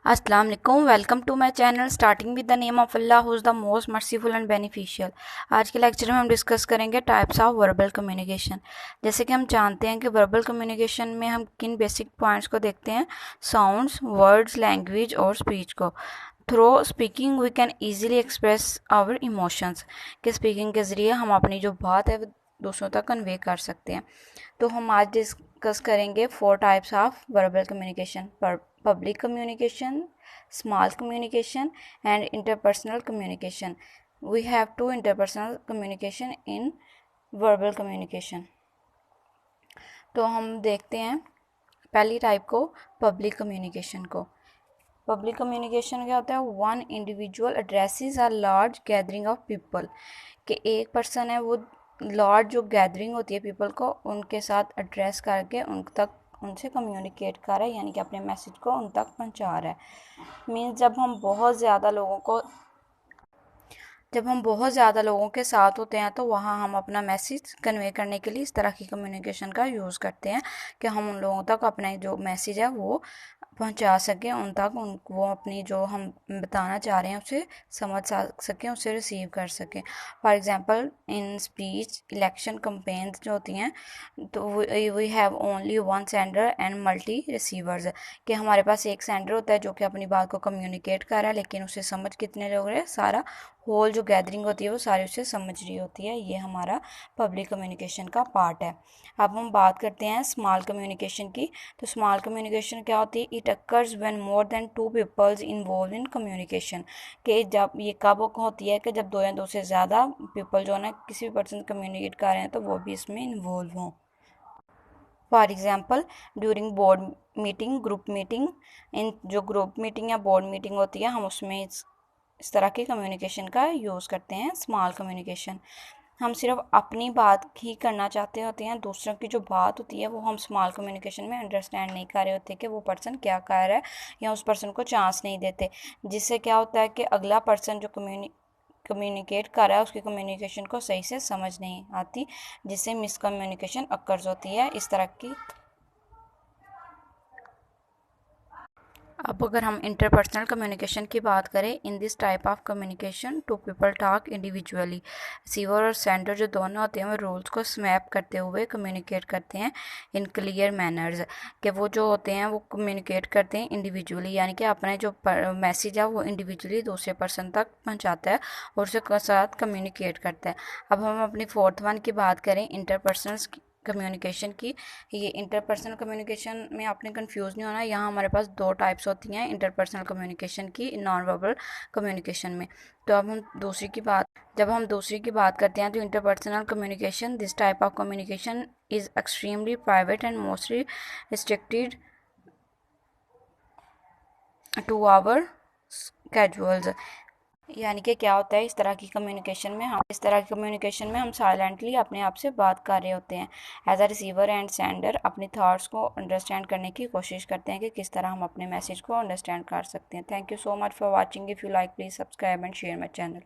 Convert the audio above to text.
अस्सलाम वालेकुम, welcome to my channel. Starting with the name of Allah who is the most merciful and beneficial. आज के lecture में हम डिस्कस करेंगे टाइप्स ऑफ वर्बल कम्युनिकेशन। जैसे कि हम जानते हैं कि वर्बल कम्युनिकेशन में हम किन बेसिक पॉइंट्स को देखते हैं, साउंड्स, वर्ड्स, लैंग्वेज और स्पीच को। Through speaking we can easily express our emotions, कि स्पीकिंग के ज़रिए हम अपनी जो बात है वो दूसरों तक कन्वे कर सकते हैं। तो हम आज डिस्कस करेंगे 4 types of verbal communication: public communication, small communication and interpersonal communication. We have two interpersonal communication in verbal communication. तो हम देखते हैं पहली टाइप को, पब्लिक कम्युनिकेशन को। पब्लिक कम्युनिकेशन क्या होता है? One individual addresses are large gathering of people, कि एक पर्सन है वो लार्ज जो गैदरिंग होती है पीपल को उनके साथ एड्रेस करके उनसे कम्युनिकेट कर रहा है, यानी कि अपने मैसेज को उन तक पहुंचा रहा है। मीन्स जब हम बहुत ज़्यादा लोगों के साथ होते हैं तो वहाँ हम अपना मैसेज कन्वे करने के लिए इस तरह की कम्युनिकेशन का यूज़ करते हैं कि हम उन लोगों तक अपना जो मैसेज है वो पहुंचा सकें, उन तक वो अपनी जो हम बताना चाह रहे हैं उसे समझ सकें, उसे रिसीव कर सकें। For example in speech election campaigns जो होती हैं तो we have only one sender and multi receivers, कि हमारे पास एक सेंडर होता है जो कि अपनी बात को कम्युनिकेट कर रहा है, लेकिन उसे समझ कितने लोग रहे, सारा होल जो गैदरिंग होती है वो सारी उसे समझ रही होती है। ये हमारा पब्लिक कम्युनिकेशन का पार्ट है। अब हम बात करते हैं स्मॉल कम्युनिकेशन की। तो स्मॉल कम्युनिकेशन क्या होती है? It occurs when more than 2 peoples involve in communication, कि जब ये कब होती है कि जब 2 या 2 से ज़्यादा पीपल जो है ना किसी भी पर्सन कम्युनिकेट कर रहे हैं तो वो भी इसमें इन्वॉल्व हों। For example during board meeting, group meeting, in जो ग्रुप मीटिंग या बोर्ड मीटिंग होती है हम उसमें इस तरह के कम्युनिकेशन का यूज़ करते हैं, स्मॉल कम्युनिकेशन। हम सिर्फ अपनी बात ही करना चाहते होते हैं, दूसरों की जो बात होती है वो हम स्मॉल कम्युनिकेशन में अंडरस्टैंड नहीं कर रहे होते कि वो पर्सन क्या कह रहा है, या उस पर्सन को चांस नहीं देते, जिससे क्या होता है कि अगला पर्सन जो कम्युनिकेट कर रहा है उसकी कम्युनिकेशन को सही से समझ नहीं आती, जिससे मिसकम्युनिकेशन अक्कर्स होती है इस तरह की। अब अगर हम इंटरपर्सनल कम्युनिकेशन की बात करें, in this type of communication two people talk individually, receiver और सेंडर जो दोनों होते हैं वो रोल्स को स्मैप करते हुए कम्युनिकेट करते हैं इन क्लियर मैनर्स, कि वो जो होते हैं वो कम्युनिकेट करते हैं इंडिविजुअली, यानी कि अपने जो मैसेज है वो इंडिविजुअली दूसरे पर्सन तक पहुंचाता है और उसके साथ कम्युनिकेट करता है। अब हम अपनी फोर्थ वन की बात करें, इंटरपर्सनल कम्युनिकेशन की। ये इंटरपर्सनल कम्युनिकेशन में आपने कंफ्यूज नहीं होना, यहाँ हमारे पास 2 टाइप्स होती हैं इंटरपर्सनल कम्युनिकेशन की नॉन वर्बल कम्युनिकेशन में। तो अब हम दूसरी की बात करते हैं तो interpersonal communication, this type of communication is extremely private and mostly restricted to our casuals, यानी कि क्या होता है इस तरह की कम्युनिकेशन में हम साइलेंटली अपने आप से बात कर रहे होते हैं। As a receiver and sender अपने थॉट्स को अंडरस्टैंड करने की कोशिश करते हैं कि किस तरह हम अपने मैसेज को अंडरस्टैंड कर सकते हैं। Thank you so much for watching. If you like please subscribe and share my channel.